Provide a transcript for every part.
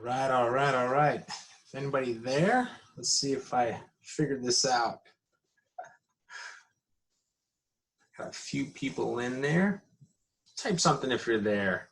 right, all right, all right. If anybody there, let's see if I figured this out. Got a few people in there. Type something if you're there.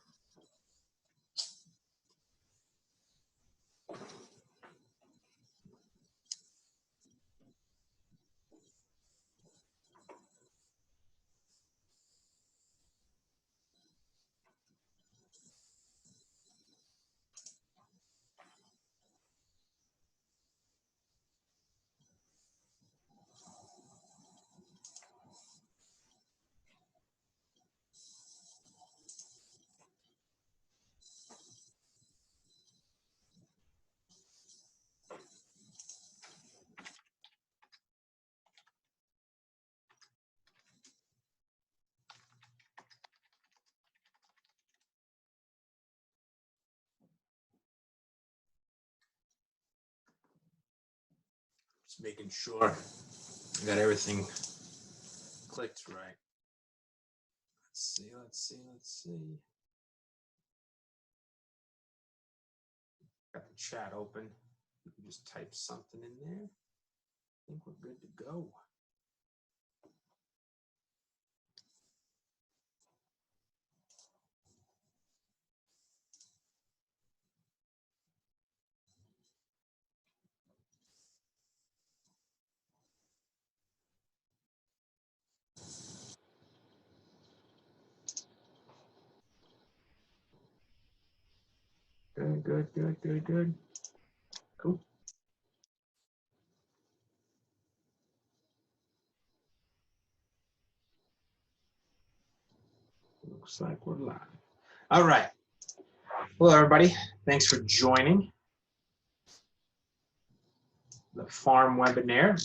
Just making sure I got everything clicked right. Let's see. Got the chat open. You can just type something in there. I think we're good to go. Good. Cool. Looks like we're live. All right. Hello, everybody. Thanks for joining the farm webinar.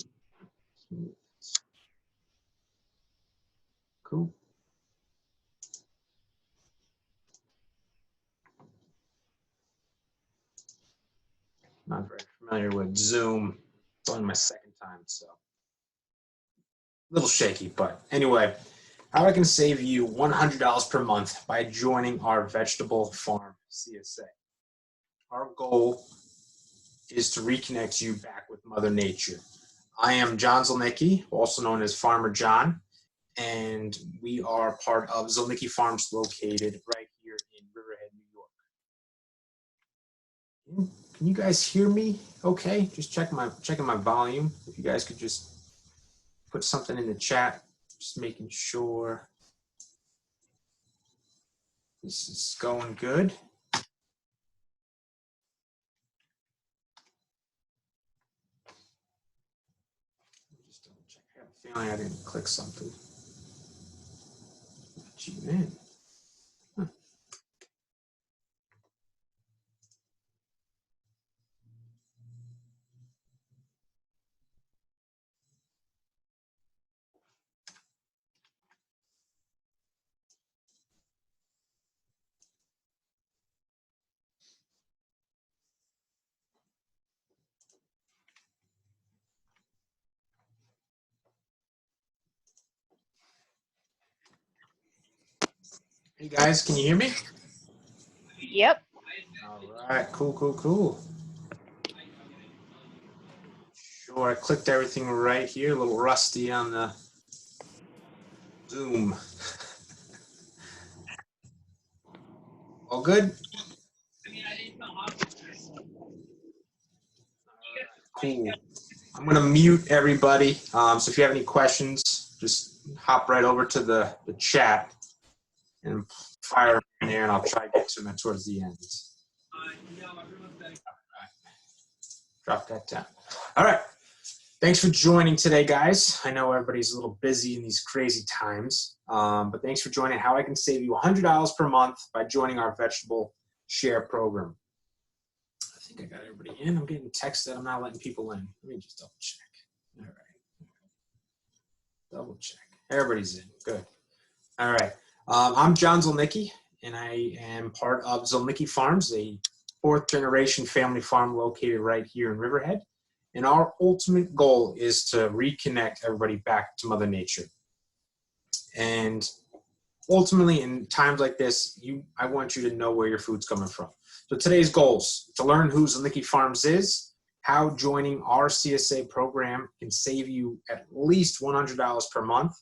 Cool. Not very familiar with Zoom. It's only my second time, so a little shaky, but anyway, how I can save you $100 per month by joining our vegetable farm CSA. Our goal is to reconnect you back with Mother Nature. I am John Zilnicki, also known as Farmer John, and we are part of Zilnicki Farms located right here in Riverhead, New York. Can you guys hear me okay? Just checking my volume. If you guys could just put something in the chat, just making sure this is going good. Just double check. I have a feeling I didn't click something. Gee, man. Huh. Hey guys, can you hear me? Yep. All right, cool. Sure, I clicked everything right here. A little rusty on the Zoom. All good? Cool. I'm going to mute everybody. So if you have any questions, just hop right over to the chat and fire in there, and I'll try to get to them towards the end. Drop that down. All right. Thanks for joining today, guys. I know everybody's a little busy in these crazy times, but thanks for joining. How I can save you $100 per month by joining our vegetable share program. I think I got everybody in. I'm getting text that I'm not letting people in. Let me just double check. All right. Double check. Everybody's in. Good. All right. I'm John Zilnicki, and I am part of Zilnicki Farms, a fourth-generation family farm located right here in Riverhead. And our ultimate goal is to reconnect everybody back to Mother Nature. And ultimately, in times like this, I want you to know where your food's coming from. So today's goals: to learn who Zilnicki Farms is, how joining our CSA program can save you at least $100 per month,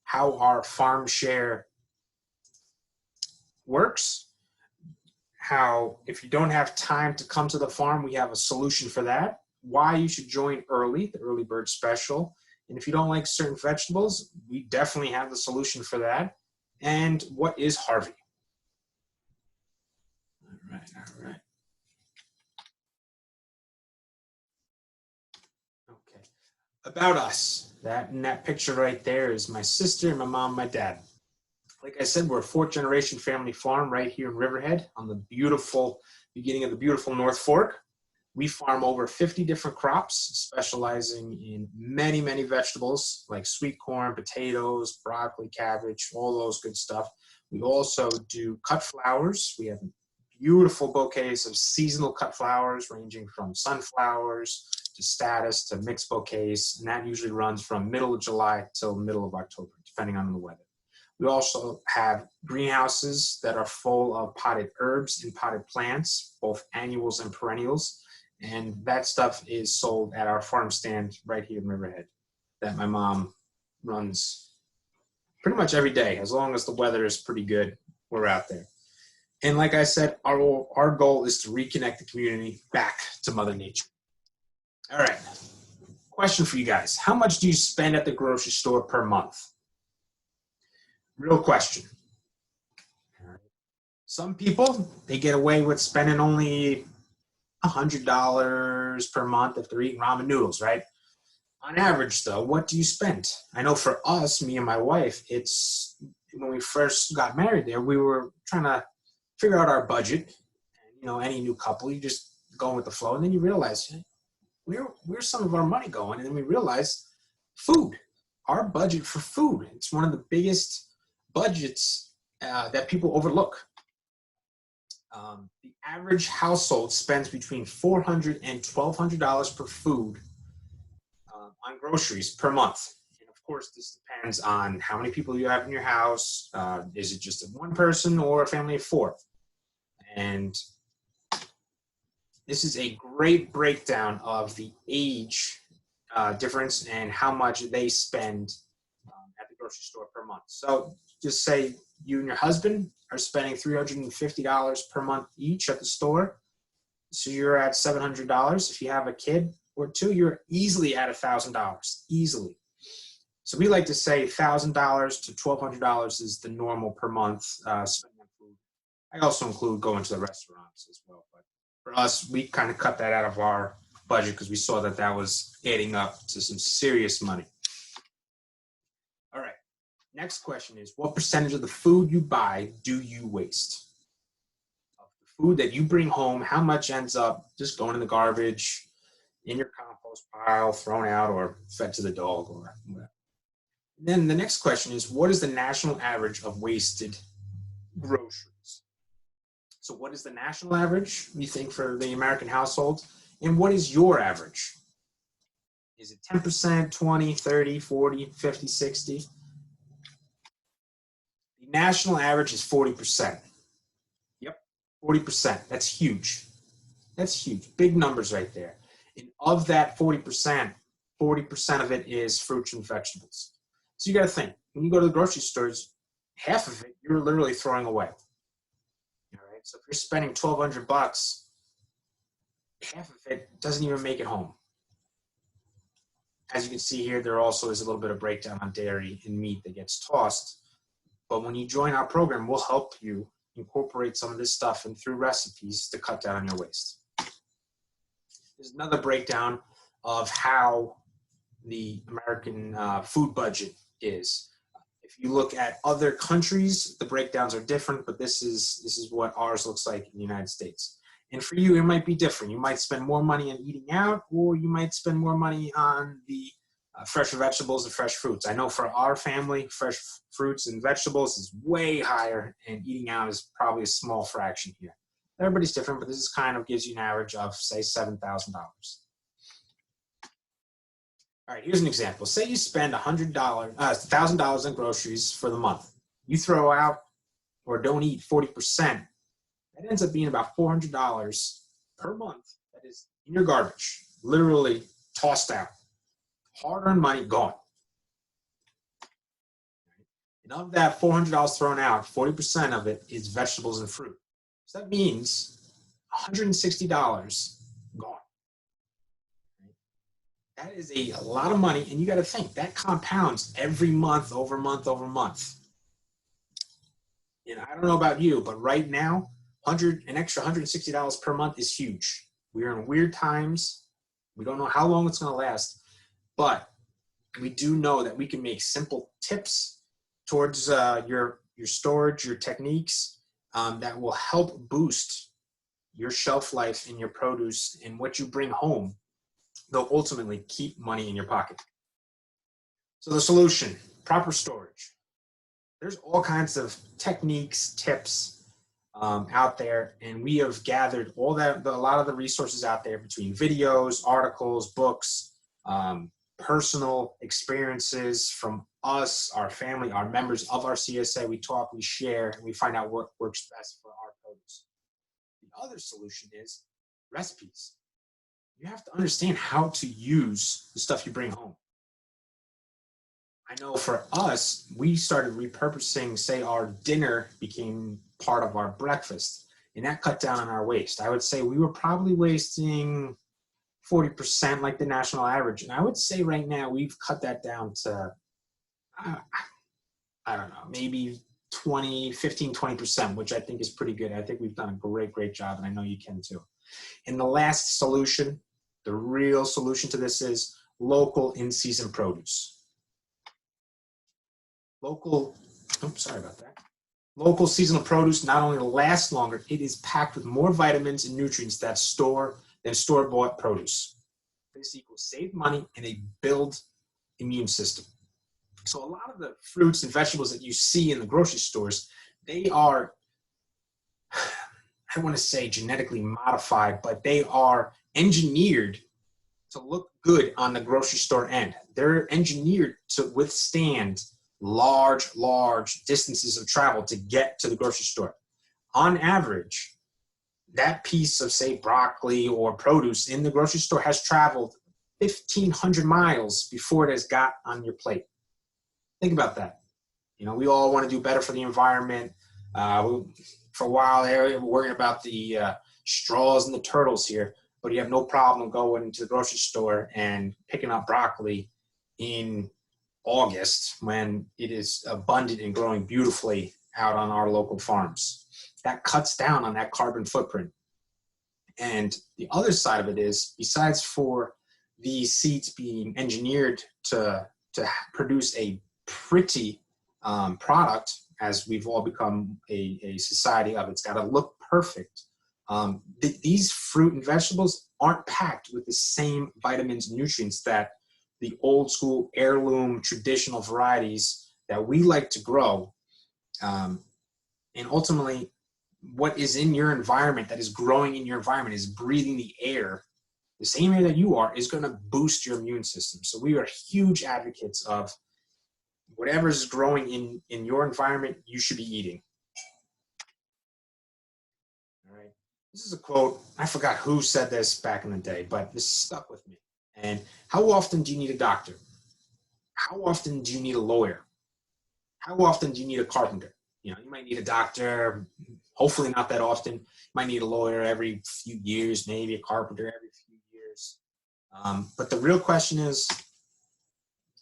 how our farm share works, how if you don't have time to come to the farm, we have a solution for that, why you should join early, the early bird special, and if you don't like certain vegetables, we definitely have the solution for that, and what is Harvey. All right. Okay. About us, that picture right there is my sister, my mom, my dad. Like I said, we're a fourth-generation family farm right here in Riverhead on the beautiful beginning of the beautiful North Fork. We farm over 50 different crops, specializing in many, many vegetables like sweet corn, potatoes, broccoli, cabbage, all those good stuff. We also do cut flowers. We have beautiful bouquets of seasonal cut flowers ranging from sunflowers to status to mixed bouquets, and that usually runs from middle of July till middle of October, depending on the weather. We also have greenhouses that are full of potted herbs and potted plants, both annuals and perennials. And that stuff is sold at our farm stand right here in Riverhead that my mom runs pretty much every day. As long as the weather is pretty good, we're out there. And like I said, our goal is to reconnect the community back to Mother Nature. All right, question for you guys. How much do you spend at the grocery store per month? Real question. Some people, they get away with spending only $100 per month if they're eating ramen noodles, right? On average, though, what do you spend? I know for us, me and my wife, it's when we first got married there, we were trying to figure out our budget. You know, any new couple, you just go with the flow, and then you realize, where's some of our money going? And then we realize food, our budget for food. It's one of the biggest budgets that people overlook. The average household spends between $400 and $1,200 per food on groceries per month. And of course, this depends on how many people you have in your house. Is it just one person or a family of four? And this is a great breakdown of the age difference and how much they spend at the grocery store per month. So just say you and your husband are spending $350 per month each at the store. So you're at $700. If you have a kid or two, you're easily at $1,000, easily. So we like to say $1,000 to $1,200 is the normal per month spending on food. I also include going to the restaurants as well. But for us, we kind of cut that out of our budget because we saw that that was adding up to some serious money. All right. Next question is, what percentage of the food you buy do you waste? Of the food that you bring home, how much ends up just going in the garbage, in your compost pile, thrown out, or fed to the dog, or whatever? Then the next question is, what is the national average of wasted groceries? So what is the national average, you think, for the American household? And what is your average? Is it 10%, 20, 30, 40, 50, 60? The national average is 40%. Yep, 40%. That's huge. That's huge. Big numbers right there. And of that 40%, 40% of it is fruits and vegetables. So you got to think, when you go to the grocery stores, half of it you're literally throwing away. All right. So if you're spending $1,200, half of it doesn't even make it home. As you can see here, there also is a little bit of breakdown on dairy and meat that gets tossed. But when you join our program, we'll help you incorporate some of this stuff in through recipes to cut down on your waste. There's another breakdown of how the American food budget is. If you look at other countries, the breakdowns are different, but this is what ours looks like in the United States. And for you, it might be different. You might spend more money on eating out, or you might spend more money on the fresh vegetables and fresh fruits. I know for our family, fresh fruits and vegetables is way higher, and eating out is probably a small fraction here. Everybody's different, but this is kind of gives you an average of, say, $7,000. All right, here's an example. Say you spend $1,000 on groceries for the month. You throw out or don't eat 40%. That ends up being about $400 per month that is in your garbage, literally tossed out. Hard-earned money gone. And of that $400 thrown out, 40% of it is vegetables and fruit. So that means $160 gone. That is a lot of money, and you got to think that compounds every month, over month, over month. And I don't know about you, but right now, an extra $160 per month is huge. We are in weird times. We don't know how long it's going to last, but we do know that we can make simple tips towards your storage, your techniques that will help boost your shelf life in your produce and what you bring home. They'll ultimately keep money in your pocket. So the solution, proper storage. There's all kinds of techniques, tips out there, and we have gathered a lot of the resources out there between videos, articles, books, personal experiences from us, our family, our members of our CSA. We talk, we share, and we find out what works best for our produce. The other solution is recipes. You have to understand how to use the stuff you bring home. I know for us, we started repurposing, say our dinner became part of our breakfast, and that cut down on our waste. I would say we were probably wasting 40% like the national average. And I would say right now we've cut that down to, I don't know, maybe 15-20%, which I think is pretty good. I think we've done a great job, and I know you can too. And the last solution, the real solution to this is local in-season produce. Local seasonal produce not only lasts longer, it is packed with more vitamins and nutrients than store-bought produce. This equals save money and a build immune system. So a lot of the fruits and vegetables that you see in the grocery stores, they are, I don't want to say genetically modified, but they are engineered to look good on the grocery store end. They're engineered to withstand large distances of travel to get to the grocery store. On average, that piece of, say, broccoli or produce in the grocery store has traveled 1,500 miles before it has got on your plate. Think about that. You know, we all want to do better for the environment. For a while there, we were worrying about the straws and the turtles here, but you have no problem going to the grocery store and picking up broccoli in August when it is abundant and growing beautifully out on our local farms. That cuts down on that carbon footprint. And the other side of it is, besides for these seeds being engineered to produce a pretty product, as we've all become a society of, it's got to look perfect. These fruit and vegetables aren't packed with the same vitamins and nutrients that the old school heirloom traditional varieties that we like to grow. And ultimately, what is in your environment, that is growing in your environment, is breathing the air, the same air that you are, is going to boost your immune system. So we are huge advocates of whatever is growing in your environment, you should be eating. All right. This is a quote. I forgot who said this back in the day, but this stuck with me. And how often do you need a doctor? How often do you need a lawyer? How often do you need a carpenter? You know, you might need a doctor, hopefully not that often. You might need a lawyer every few years, maybe a carpenter every few years. But the real question is,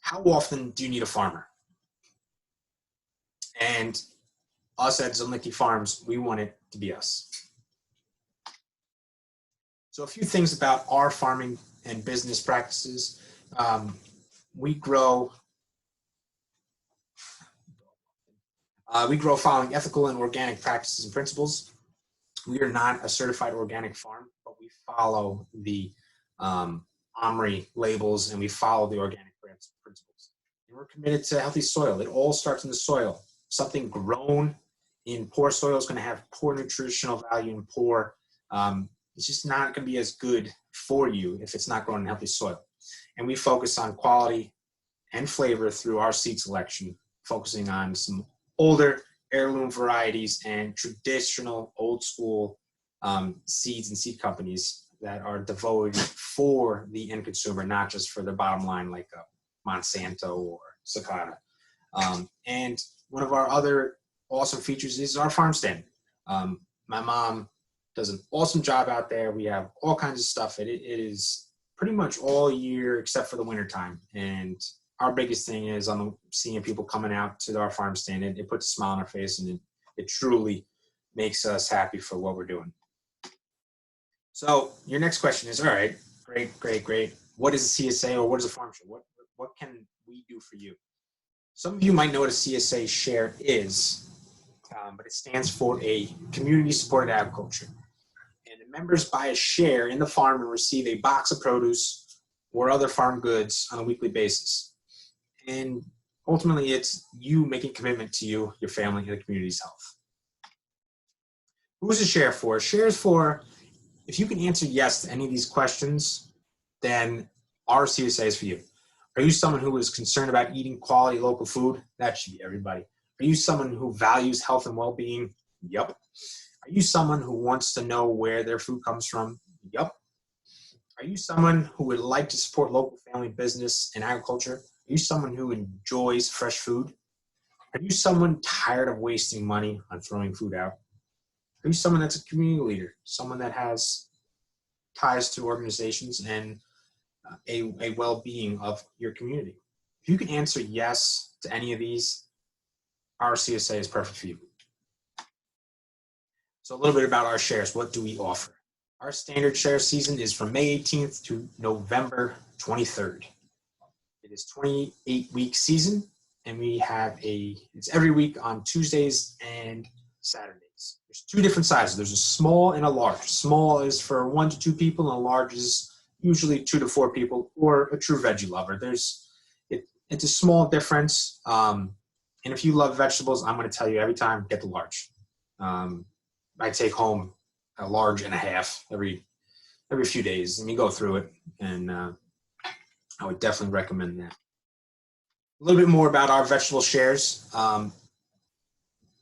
how often do you need a farmer? And us at Zilnicki Farms, we want it to be us. So a few things about our farming and business practices. We grow following ethical and organic practices and principles. We are not a certified organic farm, but we follow the OMRI labels and we follow the organic principles. And we're committed to healthy soil. It all starts in the soil. Something grown in poor soil is going to have poor nutritional value and poor, it's just not going to be as good for you if it's not grown in healthy soil. And we focus on quality and flavor through our seed selection, focusing on some older heirloom varieties and traditional old school seeds and seed companies that are devoted for the end consumer, not just for the bottom line like a Monsanto or Cicada. And one of our other awesome features is our farm stand. My mom does an awesome job out there. We have all kinds of stuff. It is pretty much all year except for the winter time. And our biggest thing is on seeing people coming out to our farm stand. It puts a smile on our face, and it truly makes us happy for what we're doing. So your next question is, all right, great. What is a CSA, or what is a farm share? What can we do for you? Some of you might know what a CSA share is, but it stands for a community-supported agriculture. And the members buy a share in the farm and receive a box of produce or other farm goods on a weekly basis. And ultimately, it's you making commitment to you, your family, and the community's health. Who's a share for? A share is for, if you can answer yes to any of these questions, then our CSA is for you. Are you someone who is concerned about eating quality local food? That should be everybody. Are you someone who values health and well-being? Yup. Are you someone who wants to know where their food comes from? Yup. Are you someone who would like to support local family business and agriculture? Are you someone who enjoys fresh food? Are you someone tired of wasting money on throwing food out? Are you someone that's a community leader, someone that has ties to organizations and a well-being of your community? If you can answer yes to any of these, our CSA is perfect for you. So a little bit about our shares. What do we offer? Our standard share season is from May 18th to November 23rd. It is 28-week season, and we have it's every week on Tuesdays and Saturdays. There's two different sizes. There's a small and a large. Small is for 1 to 2 people, and a large is usually 2 to 4 people, or a true veggie lover. It's a small difference. And if you love vegetables, I'm going to tell you every time, get the large. I take home a large and a half every few days, and you go through it, and I would definitely recommend that. A little bit more about our vegetable shares.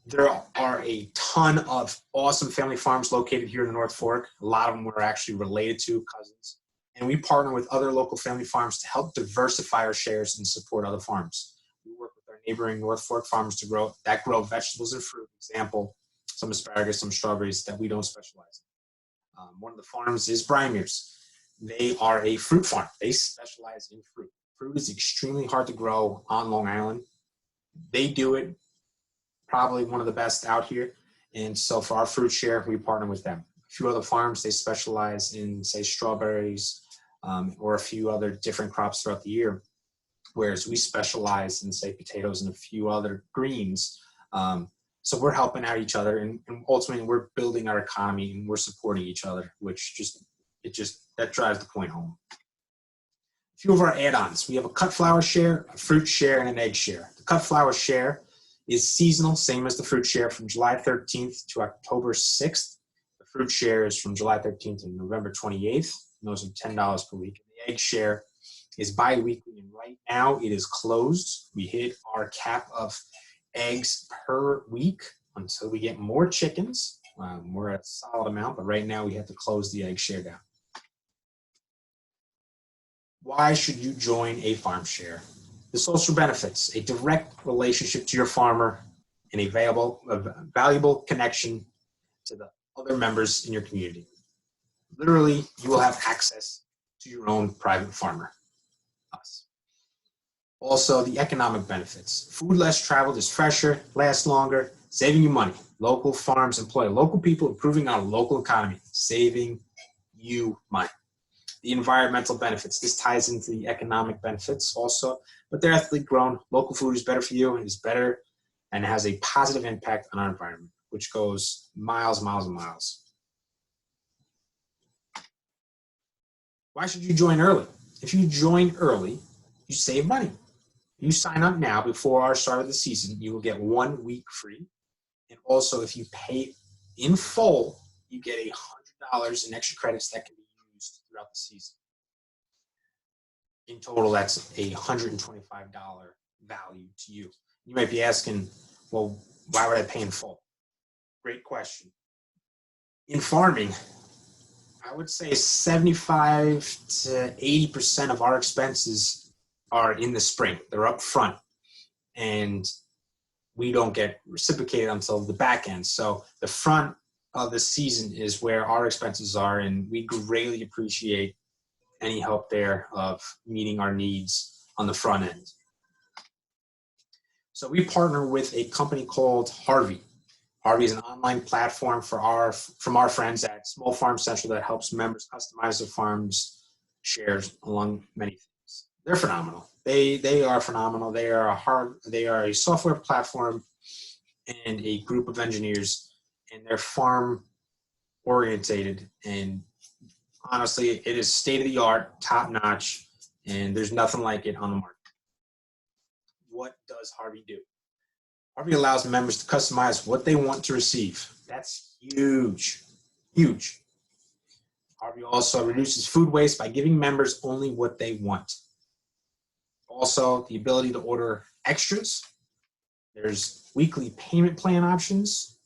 There are a ton of awesome family farms located here in the North Fork. A lot of them we're actually related to, cousins. And we partner with other local family farms to help diversify our shares and support other farms. We work with our neighboring North Fork farms to grow vegetables and fruit. Example, some asparagus, some strawberries that we don't specialize in. One of the farms is Brymer's. They are a fruit farm. They specialize in fruit. Fruit is extremely hard to grow on Long Island. They do it probably one of the best out here. And so for our fruit share, we partner with them. A few other farms, they specialize in, say, strawberries or a few other different crops throughout the year, whereas we specialize in, say, potatoes and a few other greens. So we're helping out each other, and ultimately we're building our economy, and we're supporting each other, which that drives the point home. A few of our add-ons. We have a cut flour share, a fruit share, and an egg share. The cut flour share is seasonal, same as the fruit share, from July 13th to October 6th. The fruit share is from July 13th to November 28th. And those are $10 per week. The egg share is bi-weekly, and right now it is closed. We hit our cap of eggs per week until we get more chickens. We're at a solid amount, but right now we have to close the egg share down. Why should you join a farm share? The social benefits: a direct relationship to your farmer and a valuable connection to the other members in your community. Literally, you will have access to your own private farmer, us. Also, the economic benefits: food less traveled is fresher, lasts longer, saving you money. Local farms employ local people, improving our local economy, saving you money. The environmental benefits: this ties into the economic benefits also, but they're ethically grown. Local food is better for you, and is better, and has a positive impact on our environment, which goes miles and miles. Why should you join early? If you join early, you save money. You sign up now before our start of the season, you will get 1 week free. And also, if you pay in full, you get $100 in extra credits that can be used throughout the season. In total, that's a $125 value to you. You might be asking, well, why would I pay in full? Great question. In farming, I would say 75 to 80% of our expenses are in the spring. They're up front, and we don't get reciprocated until the back end. So the front of the season is where our expenses are, and we greatly appreciate any help there of meeting our needs on the front end. So we partner with a company called Harvey. Harvey is an online platform from our friends at Small Farm Central that helps members customize their farms shares along many things. They're phenomenal. They are phenomenal. They are a software platform and a group of engineers, and they're farm orientated, and honestly, it is state of the art, top notch, and there's nothing like it on the market. What does Harvey do? Harvey allows members to customize what they want to receive. That's huge, huge. Harvey also reduces food waste by giving members only what they want. Also, the ability to order extras. There's weekly payment plan options,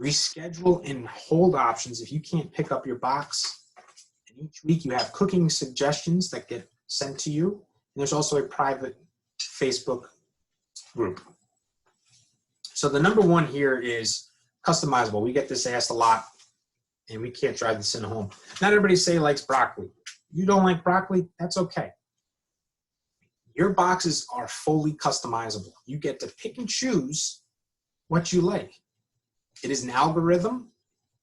reschedule and hold options if you can't pick up your box. And each week you have cooking suggestions that get sent to you. And there's also a private Facebook group. So the number one here is customizable. We get this asked a lot, and we can't drive this in home. Not everybody likes broccoli. You don't like broccoli, that's okay. Your boxes are fully customizable. You get to pick and choose what you like. It is an algorithm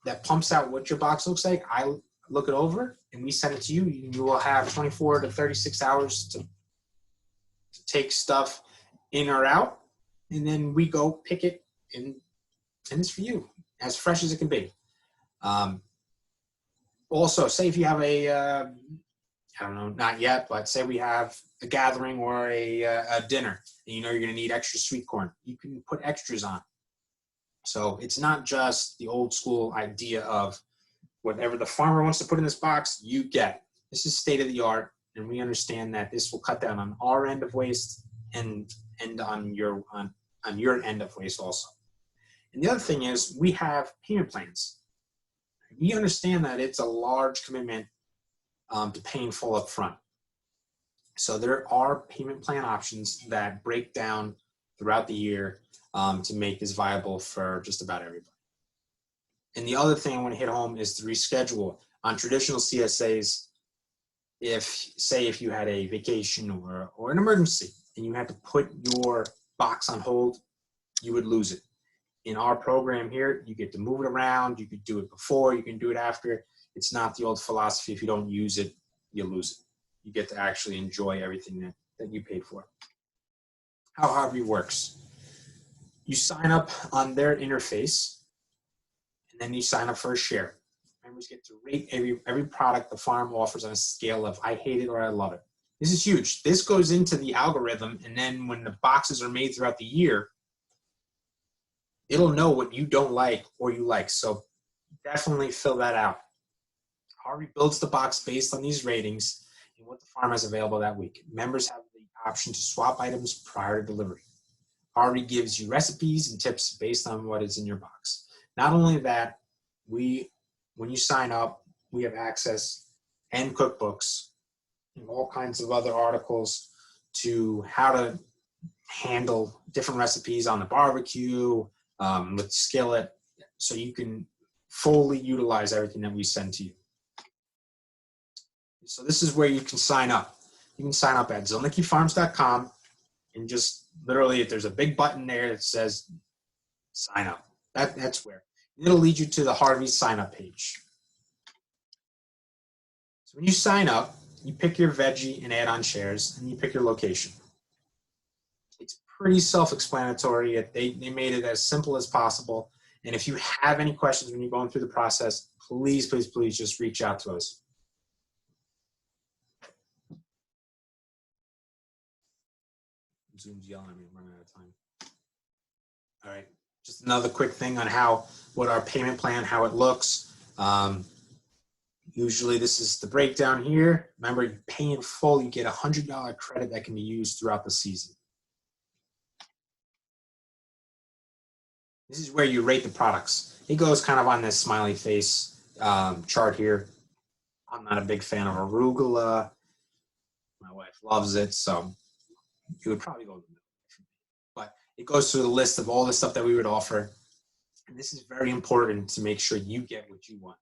that pumps out what your box looks like. I look it over, and we send it to you. You will have 24 to 36 hours to take stuff in or out, and then we go pick it, and it's for you, as fresh as it can be. Also, say if you have I don't know, not yet, but say we have a gathering or a dinner, and you know you're going to need extra sweet corn. You can put extras on. So it's not just the old school idea of whatever the farmer wants to put in this box, you get. This is state of the art, and we understand that this will cut down on our end of waste and on your end of waste also. And the other thing is we have payment plans. We understand that it's a large commitment to paying full up front. So there are payment plan options that break down throughout the year to make this viable for just about everybody. And the other thing I want to hit home is to reschedule. On traditional CSAs, if you had a vacation or an emergency and you had to put your box on hold, you would lose it. In our program here, you get to move it around. You could do it before, you can do it after. It's not the old philosophy, if you don't use it, you lose it. You get to actually enjoy everything that you paid for. How Harvey works. You sign up on their interface, and then you sign up for a share. Members get to rate every product the farm offers on a scale of I hate it or I love it. This is huge. This goes into the algorithm, and then when the boxes are made throughout the year, it'll know what you don't like or you like. So definitely fill that out. Harvey builds the box based on these ratings and what the farm has available that week. Members have the option to swap items prior to delivery. Harvey gives you recipes and tips based on what is in your box. Not only that, when you sign up, we have access and cookbooks and all kinds of other articles to how to handle different recipes on the barbecue, with skillet, so you can fully utilize everything that we send to you. So this is where you can sign up. You can sign up at zilnickifarms.com, and just literally, if there's a big button there that says sign up, that's where. It'll lead you to the Harvey sign up page. So when you sign up, you pick your veggie and add-on shares, and you pick your location. It's pretty self-explanatory. They made it as simple as possible. And if you have any questions when you're going through the process, please, please, please just reach out to us. Zoom's yelling at me, I'm running out of time. All right, just another quick thing on what our payment plan, how it looks. Usually this is the breakdown here. Remember, you pay in full, you get a $100 credit that can be used throughout the season. This is where you rate the products. It goes kind of on this smiley face chart here. I'm not a big fan of arugula. My wife loves it, so you would probably go to the middle. But it goes through the list of all the stuff that we would offer. And this is very important to make sure you get what you want.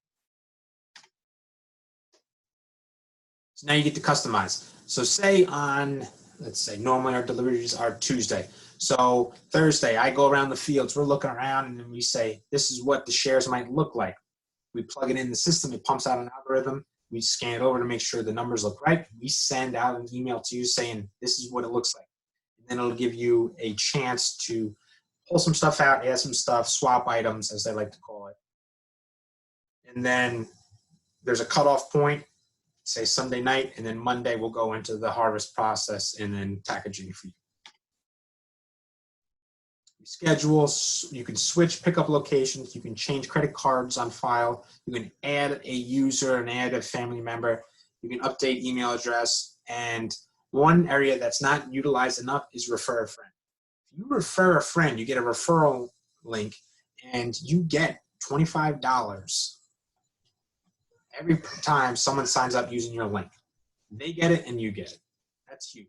So now you get to customize. So say on, let's say normally our deliveries are Tuesday. So Thursday, I go around the fields, we're looking around and then we say, this is what the shares might look like. We plug it in the system, it pumps out an algorithm. We scan it over to make sure the numbers look right. We send out an email to you saying, this is what it looks like. And then it'll give you a chance to pull some stuff out, add some stuff, swap items, as they like to call it. And then there's a cutoff point, say Sunday night, and then Monday we'll go into the harvest process and then packaging for you. Schedule, you can switch pickup locations, you can change credit cards on file, you can add a user and add a family member, you can update email address, and one area that's not utilized enough is refer a friend. If you refer a friend, you get a referral link and you get $25 every time someone signs up using your link. They get it and you get it. That's huge.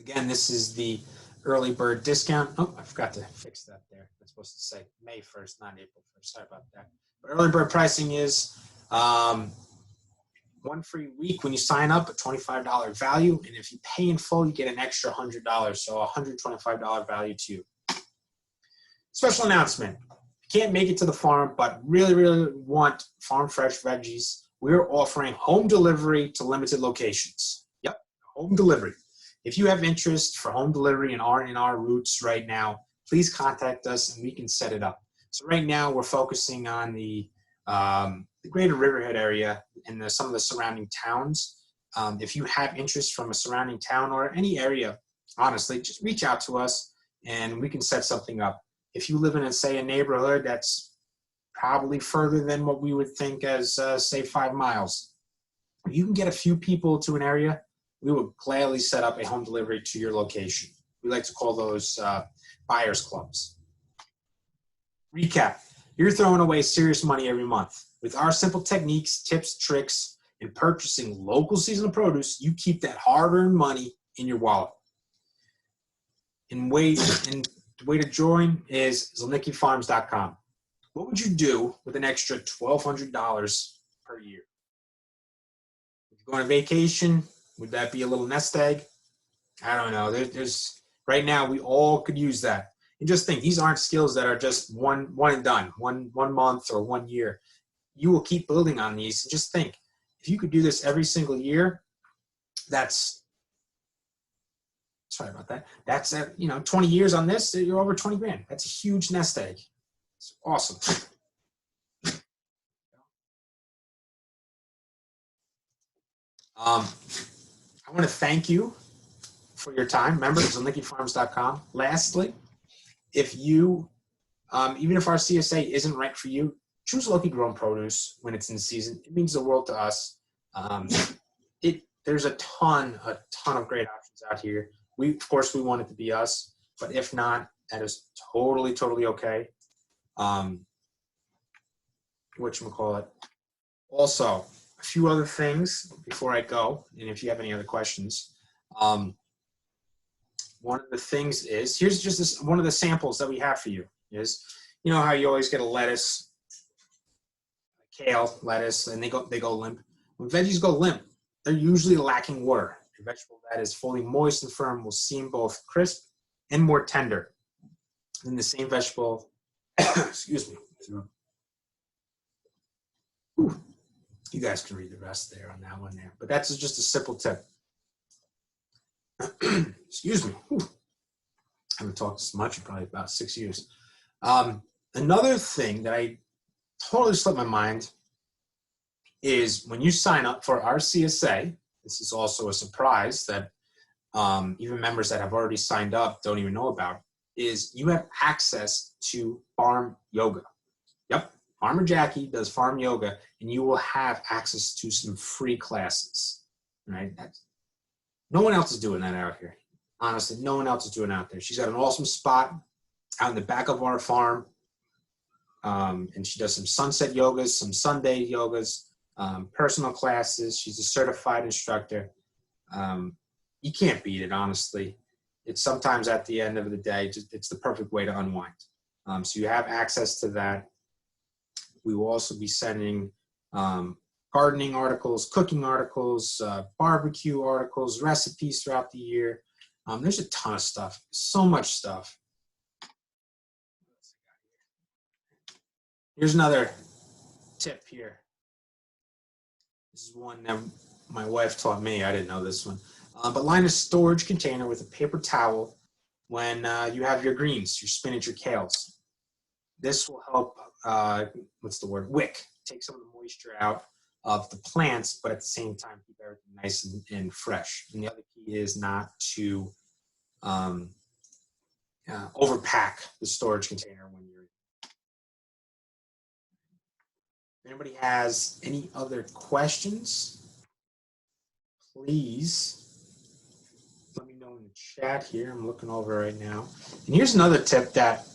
Again, this is the early bird discount. Oh, I forgot to fix that there. It's supposed to say May 1st, not April 1st. Sorry about that. But early bird pricing is one free week when you sign up, a $25 value. And if you pay in full, you get an extra $100. So a $125 value to you. Special announcement. You can't make it to the farm, but really, really want farm fresh veggies. We're offering home delivery to limited locations. Yep, home delivery. If you have interest for home delivery and aren't in our routes right now, please contact us and we can set it up. So right now we're focusing on the greater Riverhead area and some of the surrounding towns. If you have interest from a surrounding town or any area, honestly, just reach out to us and we can set something up. If you live in, say, a neighborhood that's probably further than what we would think as, say, 5 miles, if you can get a few people to an area, we will gladly set up a home delivery to your location. We like to call those buyers clubs. Recap, you're throwing away serious money every month. With our simple techniques, tips, tricks, and purchasing local seasonal produce, you keep that hard-earned money in your wallet. And the way to join is zilnickifarms.com. What would you do with an extra $1,200 per year? If you're going on vacation, would that be a little nest egg? I don't know. There's right now we all could use that. And just think, these aren't skills that are just one and done, one month or 1 year. You will keep building on these. And just think, if you could do this every single year, that's sorry about that. That's 20 years on this, you're over 20 grand. That's a huge nest egg. It's awesome. I want to thank you for your time. Remember, zilnickifarms.com. Lastly, if you, even if our CSA isn't right for you, choose locally grown produce when it's in season. It means the world to us. There's a ton of great options out here. Of course, we want it to be us, but if not, that is totally okay. Whatchamacallit. Also, a few other things before I go, and if you have any other questions. One of the things is, here's just one of the samples that we have for you is, you know how you always get a lettuce, kale, lettuce, and they go limp. When veggies go limp, they're usually lacking water. A vegetable that is fully moist and firm will seem both crisp and more tender than the same vegetable. Excuse me. Whew. You guys can read the rest there on that one there. But that's just a simple tip. Excuse me. Whew. I haven't talked this much in probably about 6 years. Another thing that I totally slipped my mind is when you sign up for our CSA, this is also a surprise that even members that have already signed up don't even know about, is you have access to farm yoga. Yep, Farmer Jackie does farm yoga, and you will have access to some free classes. Right? No one else is doing that out here. Honestly, no one else is doing it out there. She's got an awesome spot. out in the back of our farm. And she does some sunset yogas, some Sunday yogas, personal classes. She's a certified instructor. You can't beat it, honestly. It's sometimes at the end of the day, it's the perfect way to unwind. So you have access to that. We will also be sending gardening articles, cooking articles, barbecue articles, recipes throughout the year. There's a ton of stuff, so much stuff. Here's another tip here. This is one that my wife taught me. I didn't know this one. But line a storage container with a paper towel when you have your greens, your spinach, your kales. This will help, wick, take some of the moisture out of the plants, but at the same time keep everything nice and fresh. And the other key is not to overpack the storage container when you're. If anybody has any other questions, please let me know in the chat here. I'm looking over right now. And here's another tip that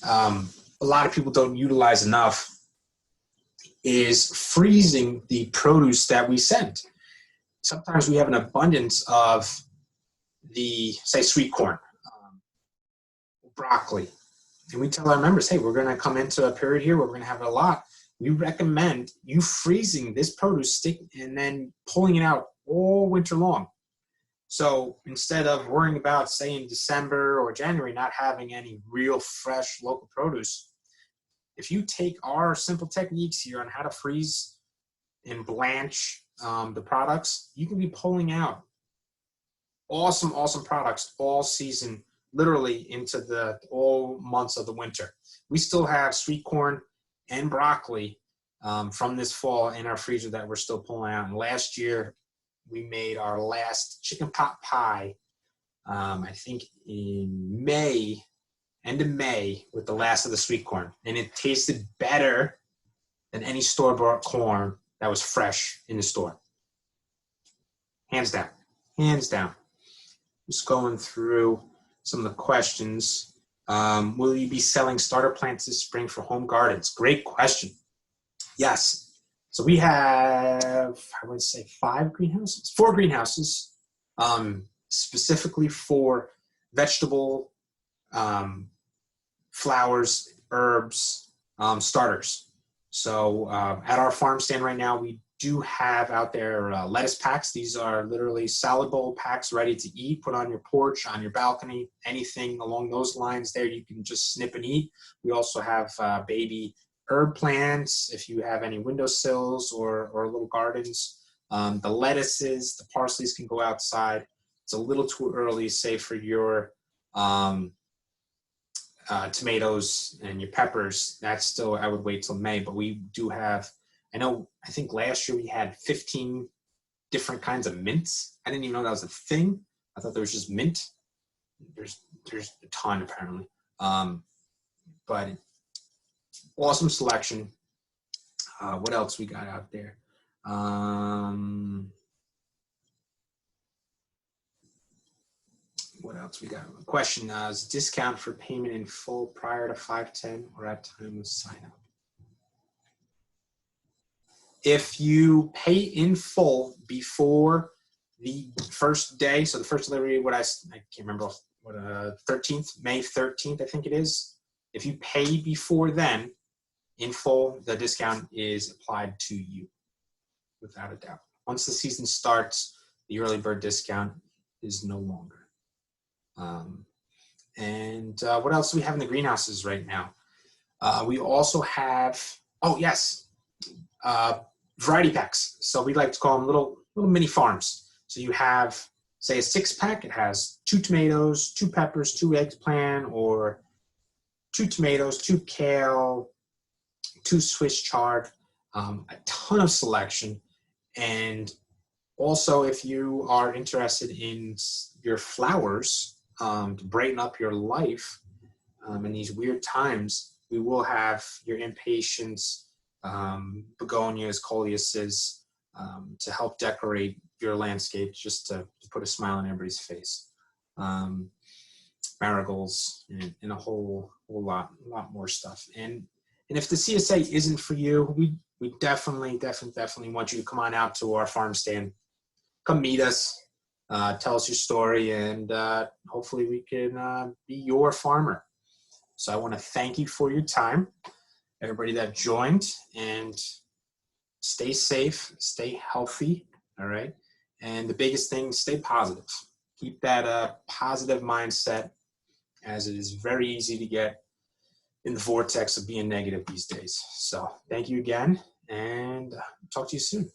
a lot of people don't utilize enough is freezing the produce that we send. Sometimes we have an abundance of the, say, sweet corn, broccoli. And we tell our members, hey, we're going to come into a period here where we're going to have a lot. We recommend you freezing this produce and then pulling it out all winter long. So instead of worrying about, say, in December or January not having any real fresh local produce, if you take our simple techniques here on how to freeze and blanch the products, you can be pulling out awesome products all season, literally into all months of the winter. We still have sweet corn and broccoli from this fall in our freezer that we're still pulling out. And last year, we made our last chicken pot pie, I think in end of May, with the last of the sweet corn. And it tasted better than any store-bought corn that was fresh in the store. Hands down. Hands down. Just going through some of the questions. Will you be selling starter plants this spring for home gardens? Great question. Yes. So we have, I would say 4 greenhouses, specifically for vegetable, flowers, herbs, starters. So at our farm stand right now, we do have out there lettuce packs. These are literally salad bowl packs ready to eat, put on your porch, on your balcony, anything along those lines there you can just snip and eat. We also have baby herb plants if you have any windowsills or little gardens. The lettuces, the parsleys can go outside. It's a little too early, say, for your tomatoes and your peppers. That's still, I would wait till May, but we do have, I think last year we had 15 different kinds of mints. I didn't even know that was a thing. I thought there was just mint. There's a ton apparently. But awesome selection. What else we got out there? What else we got? A question is discount for payment in full prior to 5/10 or at time of sign up. If you pay in full before the first day, so the first delivery, I can't remember what 13th, May 13th, I think it is. If you pay before then, in full, the discount is applied to you, without a doubt. Once the season starts, the early bird discount is no longer. What else do we have in the greenhouses right now? We also have, variety packs. So we like to call them little mini farms. So you have, say, a 6-pack. It has 2 tomatoes, 2 peppers, 2 eggplant, or 2 tomatoes, 2 kale, 2 Swiss chard, a ton of selection. And also, if you are interested in your flowers to brighten up your life in these weird times, we will have your impatiens, begonias, coleuses to help decorate your landscape, just to put a smile on everybody's face. Right marigolds, and a whole lot more stuff. And if the CSA isn't for you, we definitely want you to come on out to our farm stand. Come meet us, tell us your story, and hopefully we can be your farmer. So I want to thank you for your time, everybody that joined, and stay safe, stay healthy, all right? And the biggest thing, stay positive. Keep that positive mindset, as it is very easy to get in the vortex of being negative these days. So thank you again, and talk to you soon.